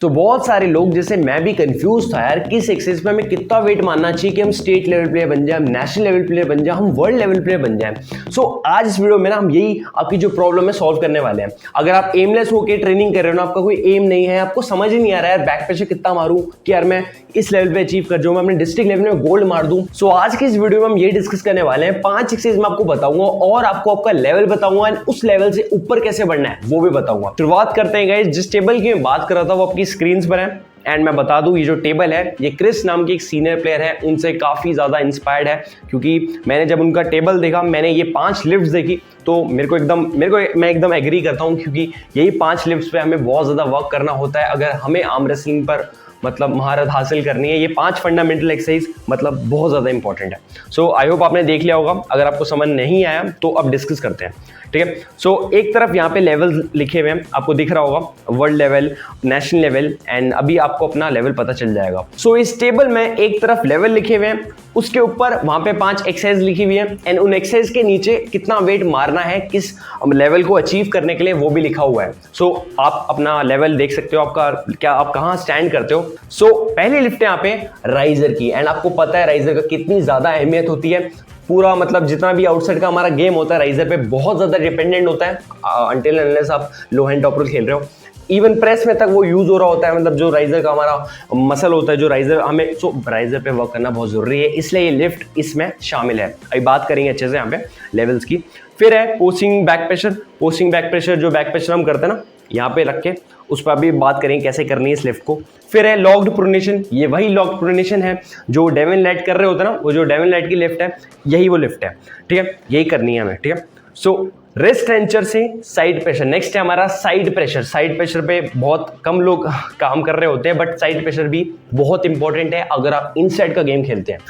तो बहुत सारे लोग जैसे मैं भी कंफ्यूज था यार, किस एक्सरसाइज में हमें कितना वेट मानना चाहिए कि हम स्टेट लेवल प्लेयर बन जाए, हम नेशनल लेवल प्लेयर बन जाए, हम वर्ल्ड लेवल प्लेयर बन जाए। सो आज इस वीडियो में ना हम यही आपकी जो प्रॉब्लम है सॉल्व करने वाले हैं। अगर आप एमलेस होकर ट्रेनिंग कर रहे हो ना, आपका कोई एम नहीं है, आपको समझ ही नहीं आ रहा है यार बैक प्रेशर कितना मारूं कि यार मैं इस लेवल पे अचीव कर जाऊं, मैं अपने डिस्ट्रिक्ट लेवल में गोल्ड मार दूं। सो आज की इस वीडियो में हम ये डिस्कस करने वाले हैं, 5 एक्सरसाइज मैं आपको बताऊंगा और आपको आपका लेवल बताऊंगा एंड उस लेवल से ऊपर कैसे बढ़ना है वो भी बताऊंगा। शुरुआत करते हैं गाइस। जिस टेबल की मैं बात कर रहा था वो आपकी स्क्रीन पर है एंड मैं बता दूं ये जो टेबल है ये क्रिस नाम की एक सीनियर प्लेयर है, उनसे काफी ज्यादा इंस्पायर्ड है क्योंकि मैंने जब उनका टेबल देखा, मैंने ये 5 लिफ्ट्स देखी तो मैं एकदम एग्री करता हूं क्योंकि यही 5 लिफ्ट्स पे हमें बहुत ज्यादा वर्क करना होता है अगर हमें आर्म रेसलिंग पर मतलब महारत हासिल करनी है। ये 5 फंडामेंटल एक्सरसाइज मतलब बहुत ज्यादा इंपॉर्टेंट है। सो आई होप आपने देख लिया होगा। अगर आपको समझ नहीं आया तो अब डिस्कस करते हैं, ठीक है। सो एक तरफ यहाँ पे लेवल लिखे हुए हैं, आपको दिख रहा होगा world level, national level and अभी आपको अपना लेवल पता चल जाएगा। सो इस टेबल में एक तरफ लेवल लिखे हुए हैं, उसके ऊपर वहां पे 5 एक्सरसाइज लिखी हुई है एंड उन एक्सरसाइज के नीचे कितना वेट मारना है किस लेवल को अचीव करने के लिए वो भी लिखा हुआ है। सो आप अपना लेवल देख सकते हो, आप कहाँ स्टैंड करते हो। सो पहली लिफ्ट है यहाँ पे राइजर की एंड आपको पता है राइजर का कितनी ज्यादा अहमियत होती है। पूरा मतलब जितना भी आउटसाइड का हमारा गेम होता है राइजर पे बहुत ज्यादा डिपेंडेंट होता है अंटिल अनलेस आप लो हैंड टॉप रोल खेल रहे हो। इवन प्रेस में तक वो यूज हो रहा होता है, मतलब जो राइजर का हमारा मसल होता है, जो राइजर हमें राइजर पे वर्क करना बहुत जरूरी है, इसलिए ये लिफ्ट इसमें शामिल है। अभी बात करेंगे अच्छे से यहाँ पे लेवल्स की। फिर है posting back pressure. Posting back pressure जो बैक प्रेशर हम करते हैं ना यहाँ पे रख के, उस पर अभी बात करेंगे कैसे करनी है इस लिफ्ट को। फिर है लॉक्ड प्रोनेशन। ये वही लॉक्ड प्रोनेशन है जो डेविन लाइट कर रहे होते हैं ना, वो जो डेविन लाइट की लिफ्ट है यही वो लिफ्ट है, ठीक है। यही करनी है हमें, ठीक है। सो रिस्ट टेंचर से साइड प्रेशर। नेक्स्ट है हमारा साइड प्रेशर। साइड प्रेशर पे बहुत कम लोग काम कर रहे होते हैं बट साइड प्रेशर भी बहुत इंपॉर्टेंट है अगर आप इनसाइड का गेम खेलते हैं।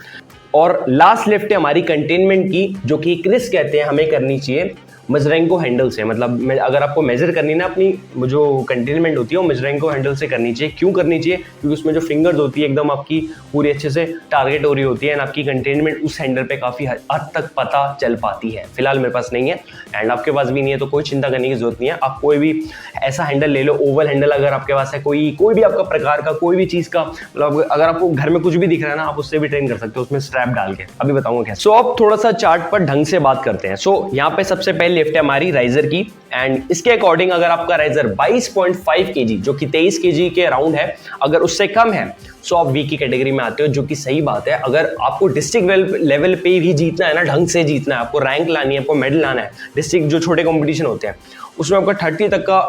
और लास्ट लिफ्ट है हमारी कंटेनमेंट की, जो कि क्रिस कहते हैं हमें करनी चाहिए मजरेंको हैंडल से। मतलब अगर आपको मेजर करनी ना अपनी जो कंटेनमेंट होती है वो मजरेंको हैंडल से करनी चाहिए। क्यों करनी चाहिए? क्योंकि उसमें जो फिंगर्स होती है एकदम आपकी पूरी अच्छे से टारगेट हो रही होती है एंड आपकी कंटेनमेंट उस हैंडल पे काफी हद तक पता चल पाती है। फिलहाल मेरे पास नहीं है एंड आपके पास भी नहीं है तो कोई चिंता करने की जरूरत नहीं है। आप कोई भी ऐसा हैंडल ले लो, ओवल हैंडल अगर आपके पास है, कोई भी आपका प्रकार का कोई भी चीज का, मतलब अगर आपको घर में कुछ भी दिख रहा है ना आप उससे भी ट्रेन कर सकते हो, उसमें स्ट्रैप डाल के। अभी बताऊंगा कैसे। सो अब थोड़ा सा चार्ट पर ढंग से बात करते हैं। सो यहाँ पे सबसे पहले लिफ्ट है हमारी राइजर की एंड इसके अकॉर्डिंग अगर आपका राइजर 22.5 केजी जो कि 23 केजी के अराउंड है, अगर उससे कम है सो आप वीक की कैटेगरी में आते हो, जो कि सही बात है। अगर आपको डिस्ट्रिक्ट लेवल पे भी जीतना है ना, ढंग से जीतना है, आपको रैंक लानी है, आपको मेडल लाना है, डिस्ट्रिक्ट जो छोटे कंपटीशन होते हैं उसमें आपका 30 तक का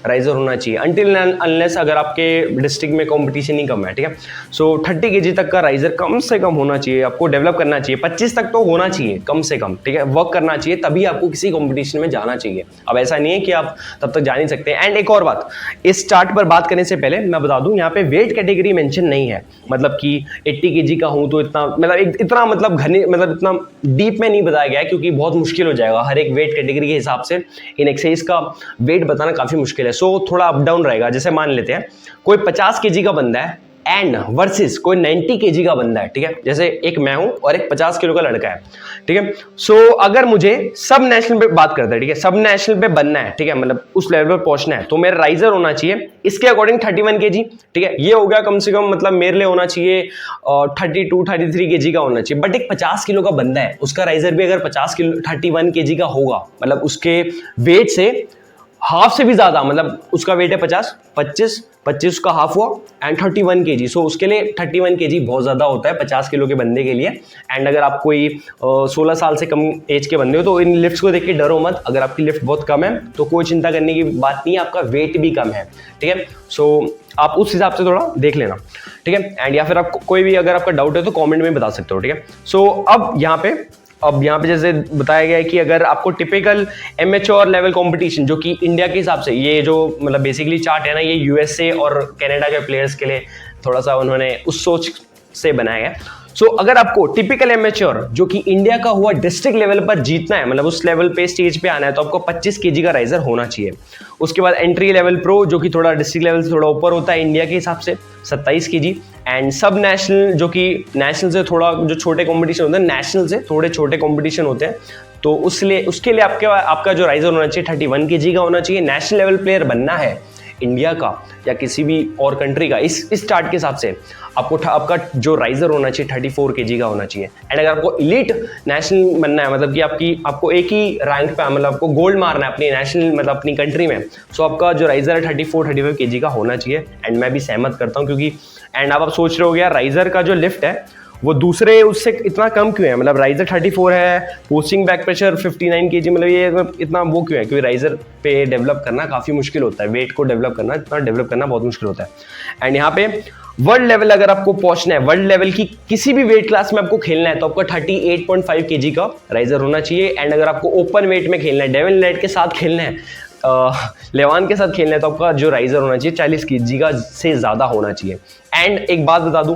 राइजर होना चाहिए अंटिल अनलेस अगर आपके डिस्ट्रिक्ट में कंपटीशन ही कम है, ठीक है। सो 30 केजी तक का राइजर कम से कम होना चाहिए, आपको डेवलप करना चाहिए। 25 तक तो होना चाहिए कम से कम, ठीक है। वर्क करना चाहिए तभी आपको किसी कंपटीशन में जाना चाहिए। अब ऐसा नहीं है कि आप तब तक जा नहीं सकते। एंड एक और बात, इस चार्ट पर बात करने से पहले मैं बता दूं यहाँ पे वेट कैटेगरी मेंशन नहीं है, मतलब कि 80 केजी का हूं तो इतना मतलब घने मतलब इतना डीप में नहीं बताया गया है क्योंकि बहुत मुश्किल हो जाएगा। हर एक वेट कैटेगरी के हिसाब से इन एक्सरसाइज का वेट बताना काफी मुश्किल है। सो थोड़ा अप डाउन रहेगा। जैसे मान लेते हैं कोई 50 केजी का बंदा है एंड वर्सेस कोई 90 केजी का बंदा है, ठीक है। जैसे एक मैं हूं और एक 50 किलो का लड़का है, ठीक है। सो अगर मुझे सब नेशनल पे बात करते हैं, ठीक है, सब नेशनल पे बनना है, ठीक है, मतलब उस लेवल पर पहुंचना है तो मेरा राइजर होना चाहिए इसके अकॉर्डिंग 31 केजी, ठीक है। ये हो गया कम से कम, मतलब मेरे लिए होना चाहिए 32-33 केजी का होना चाहिए। बट एक 50 किलो का बंदा है, उसका राइजर भी अगर 31 केजी का होगा, मतलब उसके वेट से हाफ से भी ज्यादा, मतलब उसका वेट है 25 उसका हाफ हुआ एंड 31 केजी। सो उसके लिए 31 केजी बहुत ज्यादा होता है 50 किलो के बंदे के लिए। एंड अगर आप कोई 16 साल से कम एज के बंदे हो तो इन लिफ्ट्स को देख के डरो मत। अगर आपकी लिफ्ट बहुत कम है तो कोई चिंता करने की बात नहीं है, आपका वेट भी कम है, ठीक है। सो आप उस हिसाब से थोड़ा देख लेना, ठीक है। एंड या फिर आपको कोई भी अगर आपका डाउट है तो कॉमेंट में बता सकते हो, ठीक है। सो अब यहाँ पे जैसे बताया गया है कि अगर आपको टिपिकल एमेच्योर लेवल कंपटीशन, जो कि इंडिया के हिसाब से ये जो मतलब बेसिकली चार्ट है ना, ये यूएसए और कनाडा के प्लेयर्स के लिए थोड़ा सा उन्होंने उस सोच से बनाया है। सो अगर आपको टिपिकल एमेच्योर जो कि इंडिया का हुआ डिस्ट्रिक्ट लेवल पर जीतना है, मतलब उस लेवल पे स्टेज पे आना है, तो आपको 25 केजी का राइजर होना चाहिए। उसके बाद एंट्री लेवल प्रो जो कि थोड़ा डिस्ट्रिक्ट लेवल से थोड़ा ऊपर होता है इंडिया के हिसाब से 27 केजी। एंड सब नेशनल जो कि नेशनल से थोड़ा जो छोटे कंपटीशन होते हैं, नेशनल से थोड़े छोटे कंपटीशन होते हैं, तो उसके लिए आपका जो राइजर होना चाहिए 31 केजी का होना चाहिए। नेशनल लेवल प्लेयर बनना है इंडिया का या किसी भी और कंट्री का इस स्टार्ट के हिसाब से आपका जो राइजर होना चाहिए 34 kg का होना चाहिए। एंड अगर आपको इलीट नेशनल बनना है, मतलब कि आपको एक ही रैंक पे मतलब आपको गोल्ड मारना है अपनी नेशनल मतलब अपनी कंट्री में, सो आपका जो राइजर है 34-35 kg का होना चाहिए। एंड मैं भी सहमत करता हूँ, क्योंकि एंड आप सोच रहे हो यार राइजर का जो लिफ्ट है वो दूसरे उससे इतना कम क्यों है, मतलब राइजर 34 है, पोस्टिंग बैक प्रेशर 59 kg, मतलब ये इतना वो क्यों है, क्योंकि राइजर पे डेवलप करना काफ़ी मुश्किल होता है, वेट को डेवलप करना इतना डेवलप करना बहुत मुश्किल होता है। एंड यहाँ पे वर्ल्ड लेवल अगर आपको पहुंचना है, वर्ल्ड लेवल की किसी भी वेट क्लास में आपको खेलना है, तो आपको 38.5 kg का राइजर होना चाहिए। एंड अगर आपको ओपन वेट में खेलना है, डेविन लेट के साथ खेलना है, लेवान के साथ खेलना है, तो आपका जो राइजर होना चाहिए 40 kg का से ज़्यादा होना चाहिए। एंड एक बात बता दूं,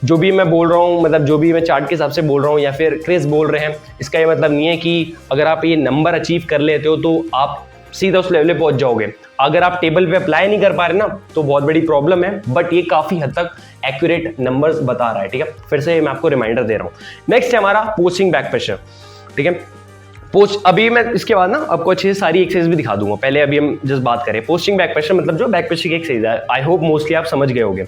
जो भी मैं बोल रहा हूँ, मतलब जो भी मैं चार्ट के हिसाब से बोल रहा हूँ या फिर क्रिस बोल रहे हैं, इसका ये मतलब नहीं है कि अगर आप ये नंबर अचीव कर लेते हो तो आप सीधा उस लेवल पे पहुंच जाओगे। अगर आप टेबल पे अप्लाई नहीं कर पा रहे ना तो बहुत बड़ी प्रॉब्लम है, बट ये काफ़ी हद तक एक्यूरेट नंबर्स बता रहा है। ठीक है, फिर से मैं आपको रिमाइंडर दे रहा हूँ। नेक्स्ट है हमारा पोस्टिंग बैक प्रेशर। ठीक है, अभी मैं इसके बाद ना आपको अच्छी सारी एक्सरसाइज भी दिखा दूंगा, पहले अभी हम जस्ट बात करें पोस्टिंग बैक प्रेशर, मतलब जो बैक प्रेशर की एक्सरसाइज है। आई होप मोस्टली आप समझ गए होंगे।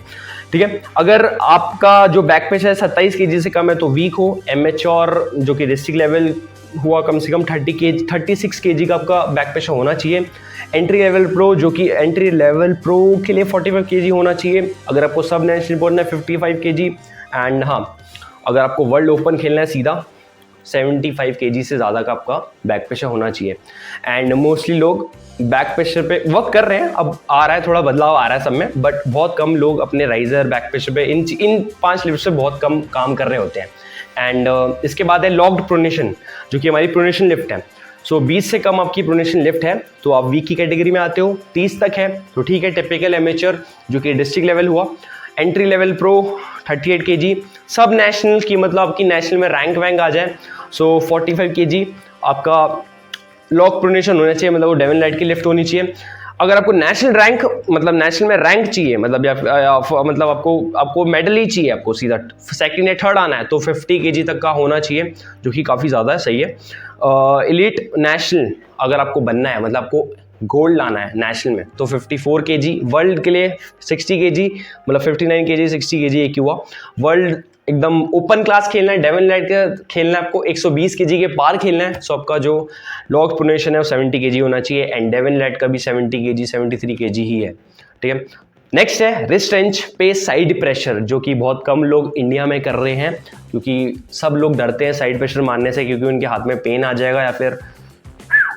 ठीक है, अगर आपका जो बैक प्रेशर 27 kg से कम है तो वीक हो। एमेच्योर जो कि डिस्ट्रिक्ट लेवल हुआ कम से कम 36 kg का आपका बैक प्रेशर होना चाहिए। एंट्री लेवल प्रो, जो कि एंट्री लेवल प्रो के लिए 45 kg होना चाहिए। अगर आपको सब नेशनल बोलना है 55 kg। एंड हाँ, अगर आपको वर्ल्ड ओपन खेलना है सीधा 75 kg से ज़्यादा का आपका बैक प्रेशर होना चाहिए। एंड मोस्टली लोग बैक प्रेशर पे वर्क कर रहे हैं, अब आ रहा है थोड़ा बदलाव आ रहा है सब में, बट बहुत कम लोग अपने राइजर बैक प्रेशर पे इन 5 लिफ्ट से बहुत कम काम कर रहे होते हैं। एंड इसके बाद है लॉक्ड प्रोनेशन, जो कि हमारी प्रोनेशन लिफ्ट है। सो 20 से कम आपकी प्रोनेशन लिफ्ट है तो आप वीक की कैटेगरी में आते हो। 30 तक है तो ठीक है, टिपिकल एमेच्योर जो कि डिस्ट्रिक्ट लेवल हुआ। Entry level pro 38 kg। सब नेशनल की मतलब आपकी नेशनल में रैंक वैंक आ जाए सो 45 kg आपका लॉक प्रोनेशन होना चाहिए, मतलब वो डेविन लाइट की लिफ्ट होनी चाहिए। अगर आपको नेशनल रैंक मतलब नेशनल में रैंक चाहिए, मतलब या मतलब आपको मेडल ही चाहिए, आपको सीधा सेकंड या थर्ड आना है तो 50 kg तक का होना चाहिए, जो कि काफ़ी ज़्यादा है, सही है। एलीट नेशनल अगर आपको बनना है, मतलब आपको गोल्ड लाना है नेशनल में, तो 54 kg। वर्ल्ड के लिए 60 kg, मतलब 59 kg 60 kg एक ही हुआ। वर्ल्ड एकदम ओपन क्लास खेलना है, डेविन लाइट का खेलना है, आपको 120 kg के पार खेलना है, सो आपका जो लॉक प्रोनेशन है वो 70 kg होना चाहिए। एंड डेविन लाइट का भी 70 kg 73 kg ही है। ठीक है, नेक्स्ट है रिस्ट रेंच पे साइड प्रेशर, जो कि बहुत कम लोग इंडिया में कर रहे हैं, क्योंकि सब लोग डरते हैं साइड प्रेशर मारने से, क्योंकि उनके हाथ में पेन आ जाएगा या फिर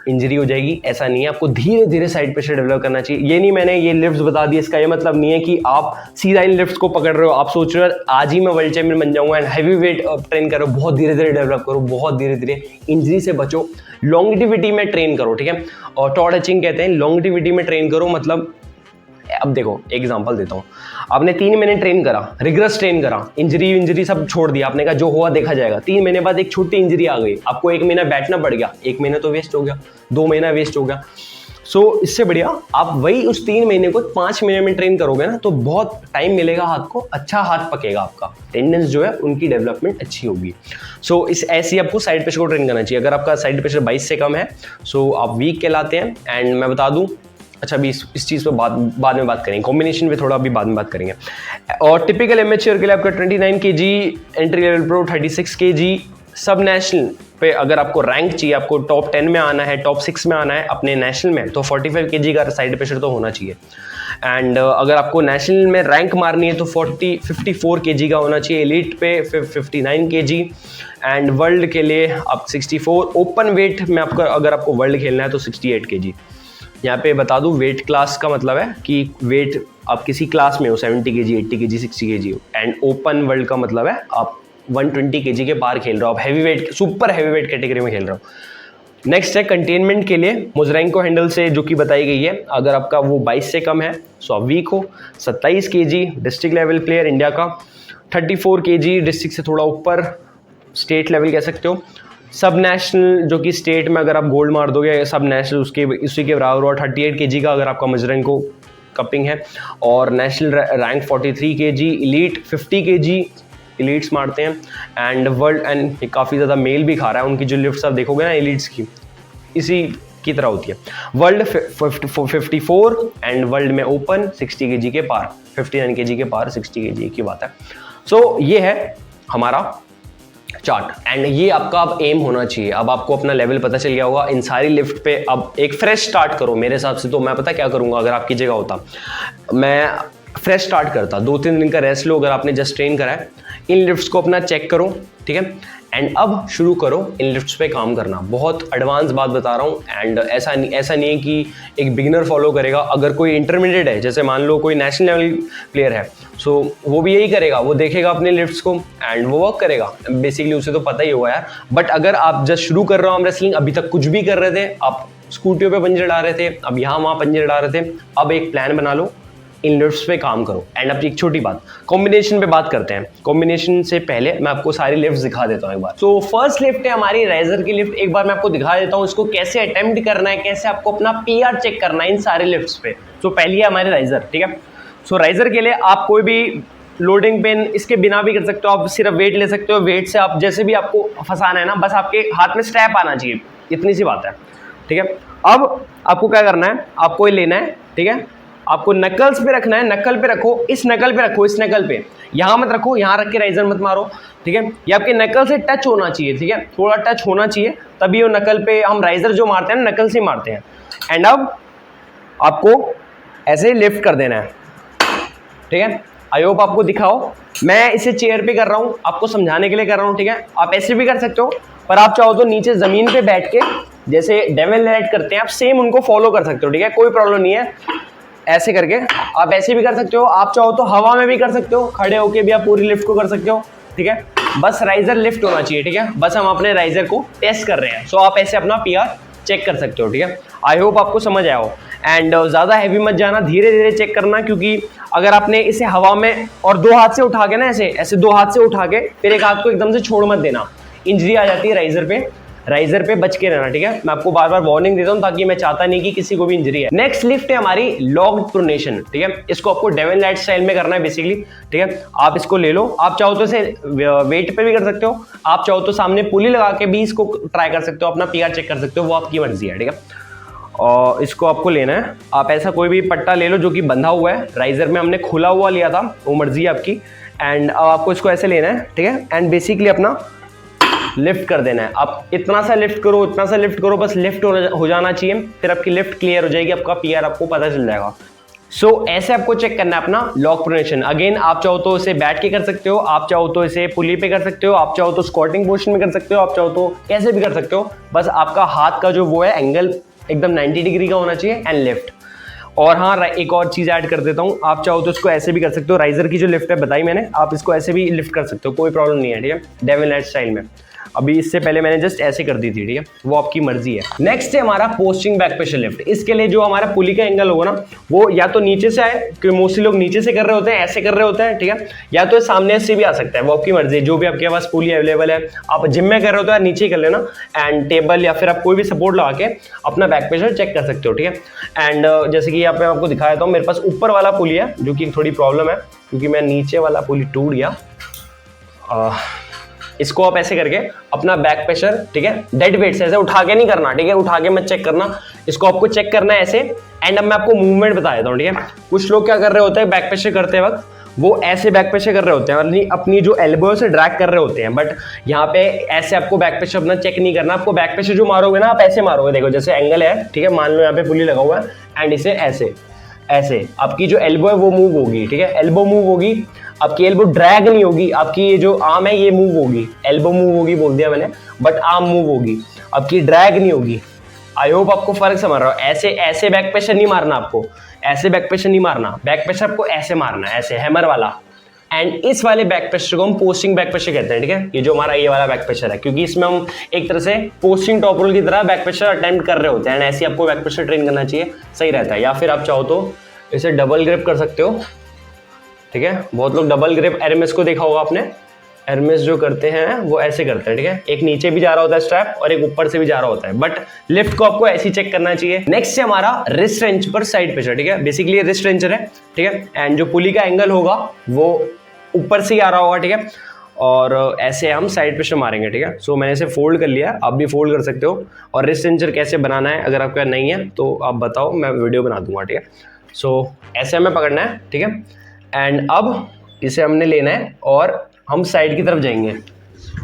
इंजरी हो जाएगी। ऐसा नहीं है, आपको धीरे धीरे साइड प्रेशर डेवलप करना चाहिए। ये नहीं मैंने ये लिफ्ट्स बता दी, इसका ये मतलब नहीं है कि आप सीधा इन लिफ्ट्स को पकड़ रहे हो, आप सोच रहे हो आज ही मैं वर्ल्ड चैंपियन बन जाऊंगा एंड हैवी वेट ट्रेन करो। बहुत धीरे धीरे डेवलप करो, बहुत धीरे धीरे, इंजरी से बचो, लॉन्गिटिविटी में ट्रेन करो। ठीक है, और टॉ टचिंग कहते हैं, लॉन्गिटिविटी में ट्रेन करो। मतलब अब देखो एग्जांपल देता हूँ, आपने 3 महीने ट्रेन करा, रिग्रेस ट्रेन करा, इंजरी सब छोड़ दिया, आपने कहा जो हुआ देखा जाएगा। 3 महीने बाद एक छोटी इंजरी आ गई, आपको 1 महीना बैठना पड़ गया, 1 महीना तो वेस्ट हो गया, 2 महीना वेस्ट हो गया। सो इससे बढ़िया आप वही उस 3 महीने को 5 महीने में ट्रेन करोगे ना, तो बहुत टाइम मिलेगा हाथ को, अच्छा हाथ पकेगा, आपका टेंडेंस जो है उनकी डेवलपमेंट अच्छी होगी। सो इस ऐसी आपको साइड प्रेशर को ट्रेन करना चाहिए। अगर आपका साइड प्रेशर 22 से कम है सो आप वीक कहलाते हैं। एंड मैं बता दूं, अच्छा अभी इस चीज़ पर बाद में बात करेंगे, कॉम्बिनेशन पे थोड़ा अभी बाद में बात करेंगे। और टिपिकल एमेच्योर के लिए आपका 29 kg, entry level pro 36 kg। सब नेशनल पे अगर आपको रैंक चाहिए, आपको टॉप 10 में आना है, टॉप 6 में आना है अपने नेशनल में, तो 45 kg का साइड प्रेशर तो होना चाहिए। एंड अगर आपको नेशनल में रैंक मारनी है तो 54 kg का होना चाहिए। एलीट पे 59 kg। एंड वर्ल्ड के लिए आप 64। ओपन वेट में आपका अगर आपको वर्ल्ड खेलना है तो 68 kg। यहाँ पे बता दूं, वेट क्लास का मतलब है कि वेट आप किसी क्लास में हो, 70 kg, 80 kg, 60 kg हो। एंड ओपन वर्ल्ड का मतलब है आप 120 kg के पार खेल रहे हो, आप heavy weight, super heavy weight category में खेल रहे हो। नेक्स्ट है कंटेनमेंट के लिए मुजरेंको हैंडल से, जो कि बताई गई है, अगर आपका वो 22 से कम है सो आप वीक हो। 27 kg district level player India का। 34 kg डिस्ट्रिक्ट से थोड़ा ऊपर, स्टेट लेवल कह सकते हो। सब नेशनल जो कि स्टेट में अगर आप गोल्ड मार दोगे, सब नेशनल उसी के बराबर हुआ। 38 kg का अगर आपका मुजरेंको कपिंग है। और national rank 43 kg। Elite 50 kg elites मारते हैं। एंड वर्ल्ड, एंड काफ़ी ज़्यादा मेल भी खा रहा है, उनकी जो लिफ्ट्स आप देखोगे ना एलीट्स की, इसी की तरह होती है। वर्ल्ड 54 एंड वर्ल्ड में ओपन 60 kg के पार, 59 kg के पार 60 kg की बात है। सो ये है हमारा चार्ट एंड ये आपका अब एम होना चाहिए। अब आपको अपना लेवल पता चल गया होगा इन सारी लिफ्ट पे। अब एक फ्रेश स्टार्ट करो। मेरे हिसाब से तो मैं पता क्या करूंगा, अगर आपकी जगह होता मैं फ्रेश स्टार्ट करता, 2-3 दिन का रेस्ट लो अगर आपने जस्ट ट्रेन करा है। इन लिफ्ट्स को अपना चेक करो, ठीक है, एंड अब शुरू करो इन लिफ्ट्स पे काम करना। बहुत एडवांस बात बता रहा हूँ एंड ऐसा नहीं है कि एक बिगिनर फॉलो करेगा। अगर कोई इंटरमीडिएट है, जैसे मान लो कोई नेशनल लेवल प्लेयर है, सो वो भी यही करेगा, वो देखेगा अपने लिफ्ट्स को एंड वो वर्क करेगा। बेसिकली उसे तो पता ही होगा यार। बट अगर आप जस्ट शुरू कर रहे हो आर्म रेसलिंग, अभी तक कुछ भी कर रहे थे, आप स्कूटियों पे पंजे डाल रहे थे, अब यहाँ वहाँ पंजे डाल रहे थे, अब एक प्लान बना लो, इन लिफ्ट्स पे काम करो। एंड अब एक छोटी बात, कॉम्बिनेशन पे बात करते हैं। कॉम्बिनेशन से पहले मैं आपको सारी लिफ्ट्स दिखा देता हूँ एक बार। सो फर्स्ट लिफ्ट है हमारी राइजर की लिफ्ट। एक बार मैं आपको दिखा देता हूँ इसको कैसे अटेम्प्ट करना है, कैसे आपको अपना पीआर चेक करना है इन सारे लिफ्ट्स पे। सो पहली है हमारी राइजर, ठीक है। सो राइजर के लिए आप कोई भी लोडिंग पेन इसके बिना भी कर सकते हो, आप सिर्फ वेट ले सकते हो। वेट से आप जैसे भी आपको फंसाना है ना, बस आपके हाथ में स्ट्रैप आना चाहिए, इतनी सी बात है, ठीक है। अब आपको क्या करना है, आपको ये लेना है, ठीक है। आपको नकल्स पे रखना है, नकल पे रखो, इस नकल पे रखो, इस नकल पे, यहाँ मत रखो, यहाँ रख के राइजर मत मारो, ठीक है। ये आपके नकल से टच होना चाहिए, ठीक है, थोड़ा टच होना चाहिए, तभी वो नकल पे हम राइजर जो मारते हैं नकल से मारते हैं। एंड अब आपको ऐसे लिफ्ट कर देना है, ठीक है। आई होप आपको दिखाओ, मैं इसे चेयर पे कर रहा हूँ, आपको समझाने के लिए कर रहा हूँ, ठीक है। आप ऐसे भी कर सकते हो, पर आप चाहो तो नीचे जमीन पे बैठ के जैसे डेविल राइड करते हैं आप, सेम उनको फॉलो कर सकते हो, ठीक है, कोई प्रॉब्लम नहीं है। ऐसे करके आप ऐसे भी कर सकते हो, आप चाहो तो हवा में भी कर सकते हो, खड़े होके भी आप पूरी लिफ्ट को कर सकते हो, ठीक है। बस राइजर लिफ्ट होना चाहिए, ठीक है। बस हम अपने राइजर को टेस्ट कर रहे हैं। सो आप ऐसे अपना पीआर चेक कर सकते हो, ठीक है। आई होप आपको समझ आया हो। एंड ज़्यादा हैवी मत जाना, धीरे धीरे चेक करना, क्योंकि अगर आपने इसे हवा में और 2 हाथ से उठा के ना, ऐसे 2 हाथ से उठा के फिर एक हाथ को एकदम से छोड़ मत देना, इंजरी आ जाती है राइजर पे बच के रहना, ठीक है। मैं आपको बार बार वार्निंग देता हूँ ताकि मैं चाहता नहीं कि किसी को भी इंजरी है। नेक्स्ट लिफ्ट है हमारी लॉक्ड प्रोनेशन, ठीक है। इसको आपको डेविल राइड स्टाइल में करना है बेसिकली, ठीक है। आप इसको ले लो, आप चाहो तो इसे वेट पे भी कर सकते हो, आप चाहो तो सामने पुली लगा के भी इसको ट्राई कर सकते हो, अपना पीआर चेक कर सकते हो, वो आपकी मर्जी है, ठीक है। और इसको आपको लेना है, आप ऐसा कोई भी पट्टा ले लो जो कि बंधा हुआ है। राइजर में हमने खुला हुआ लिया था, वो मर्जी है आपकी। एंड अब आपको इसको ऐसे लेना है, ठीक है, एंड बेसिकली अपना लिफ्ट कर देना है। आप इतना सा लिफ्ट करो, इतना सा लिफ्ट करो, बस लिफ्ट हो जाना चाहिए, फिर आपकी लिफ्ट क्लियर हो जाएगी, आपका पीआर आपको पता चल जाएगा। सो ऐसे आपको चेक करना है अपना लॉक प्रोनेशन। अगेन आप चाहो तो इसे बैठ के कर सकते हो, आप चाहो तो इसे पुली पे कर सकते हो, आप चाहो तो स्क्वाटिंग पोजीशन में कर सकते हो, आप चाहो तो कैसे भी कर सकते हो। बस आपका हाथ का जो वो है एंगल एकदम 90 डिग्री का होना चाहिए एंड लिफ्ट। और हाँ, एक और चीज़ ऐड कर देता हूँ, आप चाहो तो इसको ऐसे भी कर सकते हो। राइजर की जो लिफ्ट है बताई मैंने, आप इसको ऐसे भी लिफ्ट कर सकते हो, कोई प्रॉब्लम नहीं है, ठीक है, डेविल राइड स्टाइल में। अभी इससे पहले मैंने जस्ट ऐसे कर दी थी, ठीक है, वो आपकी मर्जी है। नेक्स्ट है हमारा पोस्टिंग बैक प्रेशर लिफ्ट। इसके लिए जो हमारा पुली का एंगल होगा ना, वो या तो नीचे से आए, क्योंकि मोस्टली लोग नीचे से कर रहे होते हैं, ऐसे कर रहे होते हैं, ठीक है, या तो सामने से भी आ सकता है, वो आपकी मर्जी है। जो भी आपके पास पुली अवेलेबल है, आप जिम में कर रहे हो तो नीचे कर लेना, एंड टेबल या फिर आप कोई भी सपोर्ट लगा के अपना बैक प्रेशर चेक कर सकते हो, ठीक है। एंड जैसे कि यहाँ पे आपको दिखाया देता हूँ, मेरे पास ऊपर वाला पुली है जो कि थोड़ी प्रॉब्लम है, क्योंकि मैं नीचे वाला पुली टूट गया। इसको आप ऐसे करके अपना बैक प्रेशर, ठीक है, डेड वेट से ऐसे उठा के नहीं करना, ठीक है, उठा के मत चेक करना, इसको आपको चेक करना है ऐसे। एंड अब मैं आपको मूवमेंट बता देता हूँ, ठीक है। कुछ लोग क्या कर रहे होते हैं बैक प्रेशर करते वक्त, वो ऐसे बैक प्रेशर कर रहे होते हैं, अपनी जो एल्बो से ड्रैग कर रहे होते हैं, बट यहाँ पे ऐसे आपको बैक प्रेशर अपना चेक नहीं करना। आपको बैक प्रेशर जो मारोगे ना, आप ऐसे मारोगे, देखो जैसे एंगल है, ठीक है, मान लो यहाँ पे पुली लगा हुआ है, एंड इसे ऐसे आपकी जो एल्बो है वो मूव होगी, ठीक है, एल्बो मूव होगी, आपकी एल्बो ड्रैग नहीं होगी, आपकी ये जो आर्म है ये मूव होगी, एल्बो मूव होगी बोल दिया मैंने, बट आर्म मूव होगी, आपकी ड्रैग नहीं होगी। आई होप आपको फर्क समझ रहा हो। ऐसे बैक प्रेशर नहीं मारना आपको, ऐसे बैक प्रेशर नहीं मारना, बैक प्रेशर आपको ऐसे मारना है, ऐसे हैमर वाला। एंड इस वाले बैक प्रेशर को हम पोस्टिंग बैक प्रेशर कहते हैं, ठीक है। ये जो हमारा ये वाला बैक प्रेशर है, क्योंकि इसमें हम एक तरह से पोस्टिंग टॉप रोल की तरह बैक प्रेशर अटेम्प्ट कर रहे होते हैं, एंड ऐसे आपको बैक प्रेशर ट्रेन करना चाहिए, सही रहता है। या फिर आप चाहो तो इसे डबल ग्रिप कर सकते हो, ठीक है। बहुत लोग डबल ग्रिप एरमेस को देखा होगा आपने, एरमेस जो करते हैं वो ऐसे करते हैं, ठीक है, एक नीचे भी जा रहा होता है स्ट्रैप और एक ऊपर से भी जा रहा होता है, बट लिफ्ट को आपको ऐसे ही चेक करना चाहिए। नेक्स्ट है हमारा रिस्ट रेंच पर साइड प्रेशर, ठीक है, बेसिकली रिस्ट रेंचर है, ठीक है, एंड जो पुली का एंगल होगा वो ऊपर से ही आ रहा होगा, ठीक है। और ऐसे हम साइड प्रेशर मारेंगे, ठीक है। सो मैंने इसे फोल्ड कर लिया, आप भी फोल्ड कर सकते हो। और रिस्ट स्ट्रेचर कैसे बनाना है अगर आपका नहीं है तो आप बताओ, मैं वीडियो बना दूंगा, ठीक है। सो ऐसे हमें पकड़ना है, ठीक है। एंड अब इसे हमने लेना है और हम साइड की तरफ जाएंगे।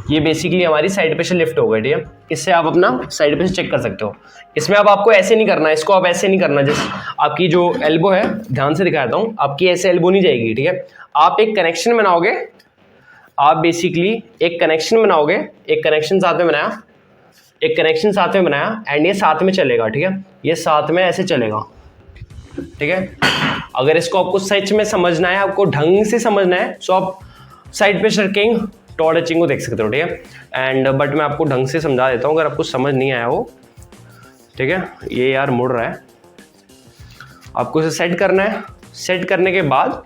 ये बेसिकली हमारी साइड प्रेशर लिफ्ट हो गई, ठीक है। इससे आप अपना साइड प्रेशर चेक कर सकते हो। इसमें अब आपको ऐसे नहीं करना, इसको आप ऐसे नहीं करना, जैसे आपकी जो एल्बो है, ध्यान से दिखाता हूँ, आपकी ऐसे एल्बो नहीं जाएगी, ठीक है। आप एक कनेक्शन बनाओगे, आप बेसिकली एक कनेक्शन बनाओगे, एक कनेक्शन साथ में बनाया, एक कनेक्शन साथ में बनाया एंड ये साथ में चलेगा, ठीक है। ये साथ में ऐसे चलेगा, ठीक है। अगर इसको आपको सच में समझना है, आपको ढंग से समझना है, सो आप साइड प्रेशर किंग टॉड हचिंग को देख सकते हो, ठीक है। एंड बट मैं आपको ढंग से समझा देता हूँ अगर आपको समझ नहीं आया हो, ठीक है। ये यार मुड़ रहा है, आपको इसे सेट करना है। सेट करने के बाद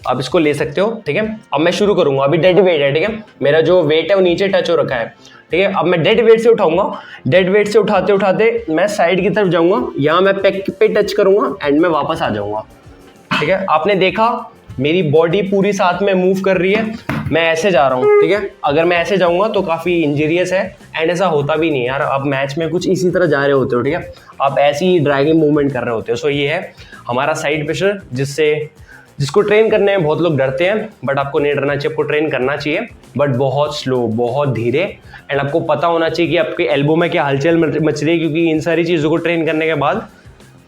आप इसको ले सकते हो, ठीक है। अब मैं शुरू करूंगा, अभी डेड वेट है, ठीक है। मेरा जो वेट है वो नीचे टच हो रखा है, ठीक है। अब मैं डेड वेट से उठाऊंगा, डेड वेट से उठाते उठाते मैं साइड की तरफ जाऊंगा, यहाँ मैं पेक पे टच करूंगा एंड मैं वापस आ जाऊंगा, ठीक है। आपने देखा मेरी बॉडी पूरी साथ में मूव कर रही है, मैं ऐसे जा रहा हूँ, ठीक है। अगर मैं ऐसे जाऊंगा तो काफ़ी इंजीरियस है एंड ऐसा होता भी नहीं यार। आप मैच में कुछ इसी तरह जा रहे होते हो, ठीक है। आप ऐसी ही ड्रैगिंग मूवमेंट कर रहे होते हो। सो ये है हमारा साइड प्रेशर, जिसको ट्रेन करने में बहुत लोग डरते हैं, बट आपको नहीं डरना चाहिए, आपको ट्रेन करना चाहिए, बट बहुत स्लो, बहुत धीरे। एंड आपको पता होना चाहिए कि आपके एल्बो में क्या हलचल मच रही है, क्योंकि इन सारी चीज़ों को ट्रेन करने के बाद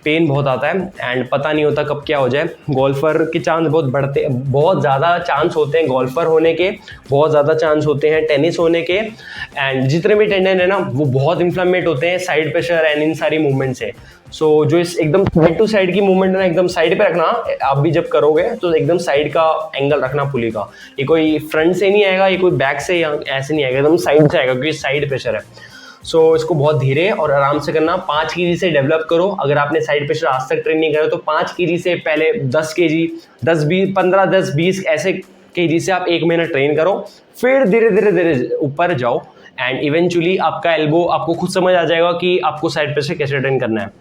पेन बहुत आता है एंड पता नहीं होता कब क्या हो जाए। गोल्फर के चांस बहुत ज़्यादा चांस होते हैं गोल्फर होने के, बहुत ज़्यादा चांस होते हैं टेनिस होने के। एंड जितने भी टेंडन है ना, वो बहुत इन्फ्लेमेट होते हैं साइड प्रेशर एंड इन सारी मूवमेंट से। सो जो इस एकदम साइड टू साइड की मूवमेंट है ना, एकदम साइड पे रखना। आप भी जब करोगे तो एकदम साइड का एंगल रखना पुली का। ये कोई फ्रंट से नहीं आएगा, ये कोई बैक से या ऐसे नहीं आएगा, एकदम साइड से आएगा, क्योंकि साइड प्रेशर है। सो इसको बहुत धीरे और आराम से करना। 5 kg से डेवलप करो। अगर आपने साइड प्रेशर आज तक ट्रेन नहीं करा तो 5 kg से पहले 10 kg, 10-20, 15-10-20 ऐसे kg से आप 1 महीना ट्रेन करो, फिर धीरे धीरे धीरे ऊपर जाओ एंड इवेंचुअली आपका एल्बो, आपको खुद समझ आ जाएगा कि आपको साइड प्रेशर कैसे ट्रेन करना है।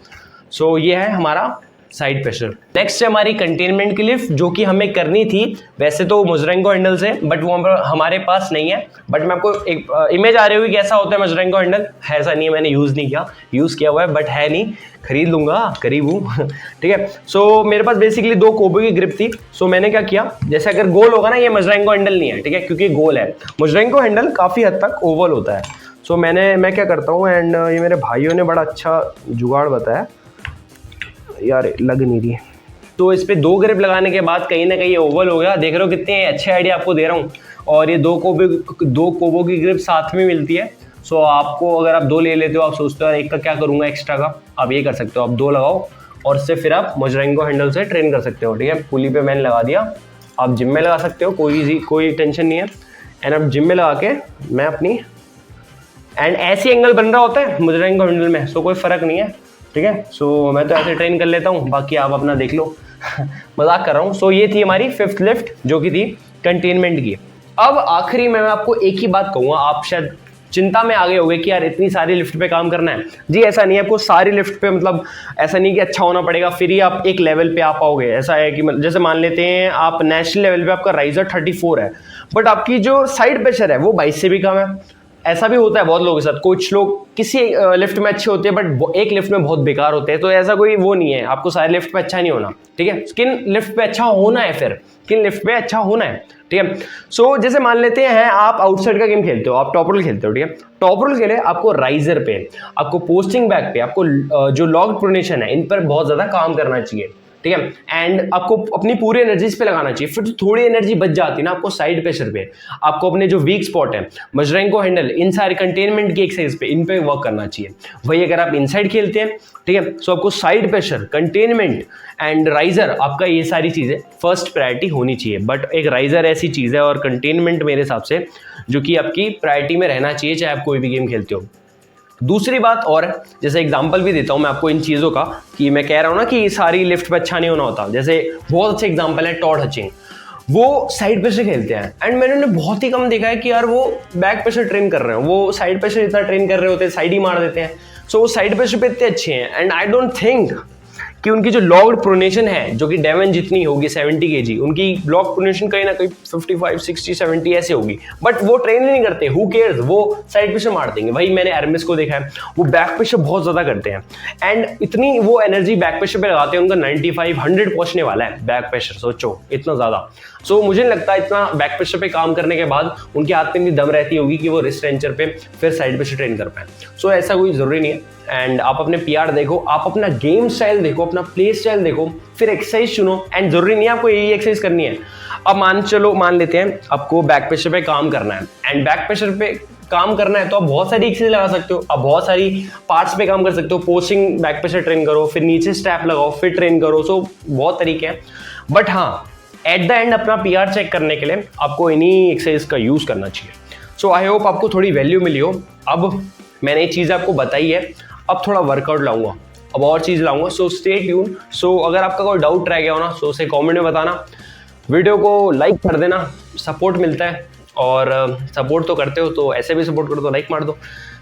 सो ये है हमारा साइड प्रेशर। नेक्स्ट है हमारी कंटेनमेंट की लिफ्ट, जो कि हमें करनी थी वैसे तो मजरेंको हैंडल से, बट वो हमारे पास नहीं है। बट मैं आपको एक इमेज आ रही होगी कैसा होता है मजरेंको हैंडल। है ऐसा नहीं है, मैंने यूज़ नहीं किया, यूज़ किया हुआ है बट है नहीं, खरीद लूंगा, करीब हूँ ठीक है। सो मेरे पास बेसिकली 2 कोबो की ग्रिप थी। सो मैंने क्या किया, जैसे अगर गोल होगा ना, ये मजरेंको हैंडल नहीं है, ठीक है, क्योंकि गोल है। मजरेंको हैंडल काफ़ी हद तक ओवल होता है। सो मैं क्या करता हूँ, एंड ये मेरे भाइयों ने बड़ा अच्छा जुगाड़ बताया यार, लग नहीं रही। तो इस पे 2 ग्रिप लगाने के बाद कहीं ना कहीं ये ओवल हो गया। देख रहे हो कितने अच्छे आइडिया आपको दे रहा हूँ। और ये 2 कोबो की ग्रिप साथ में मिलती है। सो आपको अगर आप 2 ले लेते हो, आप सोचते हो एक का क्या करूँगा एक्स्ट्रा का, आप ये कर सकते हो, आप 2 लगाओ और इससे फिर आप मजरेंको हैंडल से ट्रेन कर सकते हो, ठीक है। पुली पे मैंने लगा दिया, आप जिम में लगा सकते हो, कोई टेंशन नहीं है। एंड अब जिम में लगा के मैं अपनी एंड ऐसी एंगल बन रहा होता है मजरेंको हैंडल में, सो कोई फ़र्क नहीं है, ठीक है। सो मैं तो ऐसे ट्रेन कर लेता हूँ, बाकी आप अपना देख लो मजाक कर रहा हूँ। सो ये थी हमारी 5th लिफ्ट, जो कि थी कंटेनमेंट की। अब आखिरी में मैं आपको एक ही बात कहूँगा, आप शायद चिंता में आ गए होंगे कि यार इतनी सारी लिफ्ट पे काम करना है। जी ऐसा नहीं है, आपको सारी लिफ्ट पे मतलब ऐसा नहीं कि अच्छा होना पड़ेगा फिर ही आप एक लेवल पे आ पाओगे। ऐसा है कि जैसे मान लेते हैं आप नेशनल लेवल पे आपका राइजर 34 है, बट आपकी जो साइड प्रेशर है वो 22 से भी कम है। ऐसा भी होता है बहुत लोगों के साथ, कुछ लोग किसी लिफ्ट में अच्छे होते हैं बट एक लिफ्ट में बहुत बेकार होते हैं। तो ऐसा कोई वो नहीं है, आपको सारे लिफ्ट पे अच्छा नहीं होना, ठीक है। किन लिफ्ट पे अच्छा होना है, फिर किन लिफ्ट पे अच्छा होना है, ठीक है। सो जैसे मान लेते हैं आप आउटसाइड का गेम खेलते हो, आप टॉप रोल खेलते हो, ठीक है। टॉप रोल के लिए आपको राइजर पे, आपको पोस्टिंग बैक पे, आपको जो लॉग प्रोनेशन है, इन पर बहुत ज्यादा काम करना चाहिए, ठीक है। एंड आपको अपनी पूरी एनर्जी इस पे लगाना चाहिए। फिर थोड़ी एनर्जी बच जाती है ना आपको साइड प्रेशर पे, आपको अपने जो वीक स्पॉट है मजरेंको हैंडल, इन सारे कंटेनमेंट की एक्सरसाइज पे, इन पे वर्क करना चाहिए। वही अगर आप इनसाइड खेलते हैं, ठीक है, सो आपको side pressure, containment and riser, आपका ये सारी चीजें फर्स्ट प्रायोरिटी होनी चाहिए। बट एक राइजर ऐसी चीज है और कंटेनमेंट मेरे हिसाब से जो कि आपकी प्रायोरिटी में रहना चाहिए, चाहे आप कोई भी गेम खेलते हो। दूसरी बात और जैसे एग्जांपल भी देता हूं मैं आपको इन चीज़ों का, कि मैं कह रहा हूं ना कि सारी लिफ्ट पे अच्छा नहीं होना होता। जैसे बहुत अच्छे एग्जांपल है टॉड हचिंग, वो साइड प्रेशर खेलते हैं एंड मैंने बहुत ही कम देखा है कि यार वो बैक प्रेशर ट्रेन कर रहे हैं, वो साइड प्रेशर इतना ट्रेन कर रहे होते हैं, साइड ही मार देते हैं। सो वो साइड प्रेशर पे इतने अच्छे हैं एंड आई डोंट थिंक कि उनकी जो लॉग प्रोनेशन है जो कि डेवन जितनी होगी 70 kg, उनकी लॉग प्रोनेशन कहीं ना कहीं 55, 60, 70 ऐसे होगी, बट वो ट्रेन ही नहीं करते। हु केयर्स, वो साइड पुशअप मार देंगे। भाई मैंने एरमिस को देखा है, वो बैक पुशअप बहुत ज्यादा करते हैं एंड इतनी वो एनर्जी बैक पुशअप पे लगाते हैं, उनका 95, 100 पहुंचने वाला है बैक प्रेशर, सोचो इतना ज्यादा। सो मुझे नहीं लगता इतना बैक पुशअप पे काम करने के बाद उनके हाथ में इतनी दम रहती होगी कि वो रिस्ट रेंचर पे फिर साइड पुशअप ट्रेन कर पाए। सो ऐसा कोई जरूरी नहीं है। एंड आप अपने पीआर देखो, आप अपना गेम स्टाइल देखो, अपना प्ले स्टाइल देखो, फिर एक्सरसाइज चुनो। एंड जरूरी नहीं है आपको यही एक्सरसाइज करनी है। अब मान लेते हैं आपको बैक प्रेशर पे काम करना है एंड बैक प्रेशर पे काम करना है तो आप बहुत सारी एक्सरसाइज लगा सकते हो, आप बहुत सारी पार्ट्स पे काम कर सकते हो। पोस्टिंग बैक प्रेशर ट्रेन करो, फिर नीचे स्ट्रैप लगाओ, फिर ट्रेन करो। सो बहुत तरीके हैं, बट हाँ एट द एंड अपना पीआर चेक करने के लिए आपको इन्हीं एक्सरसाइज का यूज करना चाहिए। सो आई होप आपको थोड़ी वैल्यू मिली हो। अब मैंने ये चीज़ आपको बताई है, अब थोड़ा वर्कआउट लाऊंगा, अब और चीज़ लाऊंगा। So stay tune. सो अगर आपका कोई डाउट रह गया हो ना, सो उसे कमेंट में बताना, वीडियो को लाइक कर देना, सपोर्ट मिलता है और सपोर्ट तो करते हो तो ऐसे भी सपोर्ट करो तो लाइक मार दो।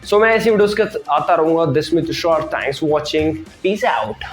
सो मैं ऐसी वीडियोस के आता रहूँगा। दिस में Tushar, thanks for watching, peace out.